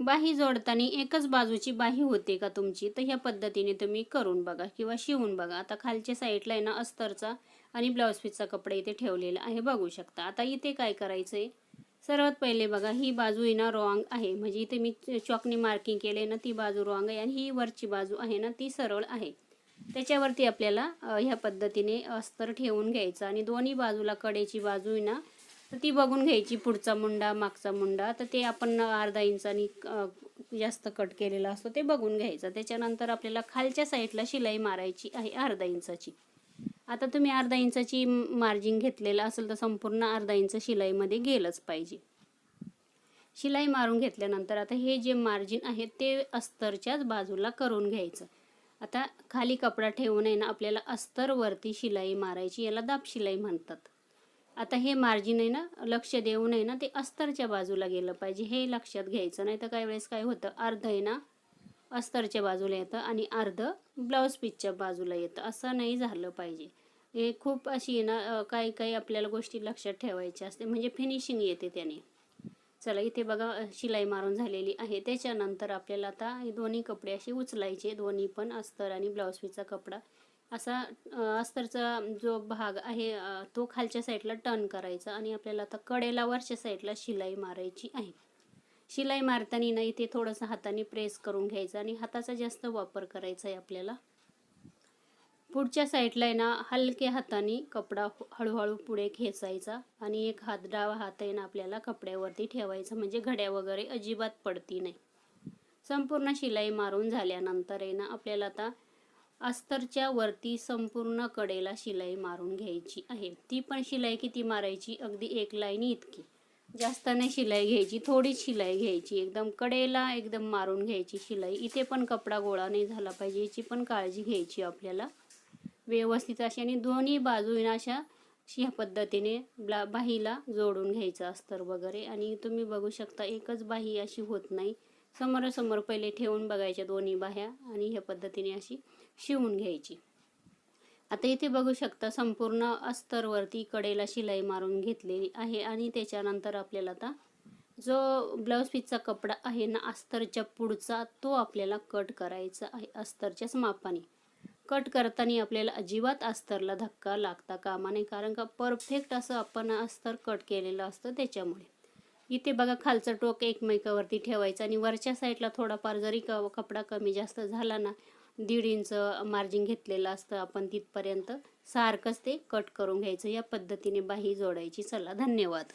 बाही जोडताना एकच बाजूची बाही होते का तुमची, तर ह्या पद्धतीने तुम्ही करून बघा किंवा शिवून बघा. आता खालच्या साईडला आहे ना अस्तरचा आणि ब्लाऊज पीसचा कपडा इथे ठेवलेला आहे, बघू शकता. आता इथे काय करायचं आहे, सर्वात पहिले बघा ही बाजू आहे ना रॉंग आहे, म्हणजे इथे मी चॉकनी मार्किंग केले ना ती बाजू रॉंग आहे आणि ही वरची बाजू आहे ना ती सरळ आहे. त्याच्यावरती आपल्याला ह्या पद्धतीने अस्तर ठेवून घ्यायचं आणि दोन्ही बाजूला कडेची बाजू आहे ना तर ती बघून घ्यायची, पुढचा मुंडा मागचा मुंडा, तर ते आपण अर्धा इंचानी जास्त कट केलेला असतो ते बघून घ्यायचं. त्याच्यानंतर आपल्याला खालच्या साईडला शिलाई मारायची आहे अर्धा इंचाची. आता तुम्ही अर्धा इंचाची मार्जिन घेतलेलं असेल तर संपूर्ण अर्धा इंच शिलाईमध्ये गेलंच पाहिजे. शिलाई मारून घेतल्यानंतर आता हे जे मार्जिन आहे ते अस्तरच्याच बाजूला करून घ्यायचं. आता खाली कपडा ठेवून आहे ना आपल्याला अस्तरवरती शिलाई मारायची, याला दाब शिलाई म्हणतात. आता हे मार्जिन आहे ना लक्ष देऊन आहे ना ते अस्तरच्या बाजूला गेलं पाहिजे, हे लक्षात घ्यायचं. नाही तर काही वेळेस काय होतं, अर्ध आहे ना अस्तरच्या बाजूला येतं आणि अर्ध ब्लाऊज पीसच्या बाजूला येतं, असं नाही झालं पाहिजे. हे खूप अशी आहे ना काही काही आपल्याला गोष्टी लक्षात ठेवायच्या असते, म्हणजे फिनिशिंग येते त्याने. चला इथे बघा शिलाई मारून झालेली आहे. त्याच्यानंतर आपल्याला आता हे दोन्ही कपडे असे उचलायचे, दोन्ही पण अस्तर आणि ब्लाऊज पीसचा कपडा असा अस्तरचा जो भाग आहे तो खालच्या साईडला टर्न करायचा आणि आपल्याला आता कडेला वरच्या साईडला शिलाई मारायची आहे. शिलाई मारताना ना इथे थोडंसं हाताने प्रेस करून घ्यायचं आणि हाताचा जास्त वापर करायचा आहे आपल्याला. पुढच्या साईडला आहे ना हलक्या हाताने कपडा हळूहळू पुढे खेचायचा आणि एक हात डावा हात आहे ना आपल्याला कपड्यावरती ठेवायचा, म्हणजे घड्या वगैरे अजिबात पडती नाही. संपूर्ण शिलाई मारून झाल्यानंतर आहे ना आपल्याला आता अस्तरच्या वरती संपूर्ण कडेला शिलाई मारून घ्यायची आहे. ती पण शिलाई किती मारायची, अगदी एक लाईनी इतकी, जास्त नाही शिलाई घ्यायची, थोडीच शिलाई घ्यायची, एकदम कडेला एकदम मारून घ्यायची शिलाई. इथे पण कपडा गोळा नाही झाला पाहिजे, याची पण काळजी घ्यायची आपल्याला व्यवस्थित अशी. आणि दोन्ही बाजूने अशा ह्या पद्धतीने बाहीला जोडून घ्यायचं अस्तर वगैरे. आणि तुम्ही बघू शकता एकच बाही अशी होत नाही, समोरासमोर पहिले ठेवून बघायच्या दोन्ही बाह्या आणि ह्या पद्धतीने अशी शिवून घ्यायची. आता इथे बघू शकता संपूर्ण अस्तरवरती कडेला शिलाई मारून घेतलेली आहे आणि त्याच्यानंतर आपल्याला आता जो ब्लाऊज पीसचा कपडा आहे ना अस्तरच्या पुढचा तो आपल्याला कट करायचा आहे अस्तरच्याच मापाने. कट करताना आपल्याला अजिबात अस्तरला धक्का लागता कामा नये, कारण का परफेक्ट असं आपण अस्तर कट केलेलं असतं त्याच्यामुळे. इथे बघा खालचं टोक एकमेकावरती ठेवायचं आणि वरच्या साईडला थोडाफार जरी कपडा कमी जास्त झाला ना, 1.5 इंच मार्जिन घेतलेलं असतं आपण, तिथपर्यंत सारखंच ते कट करून घ्यायचं. या पद्धतीने बाही जोडायची. चला धन्यवाद.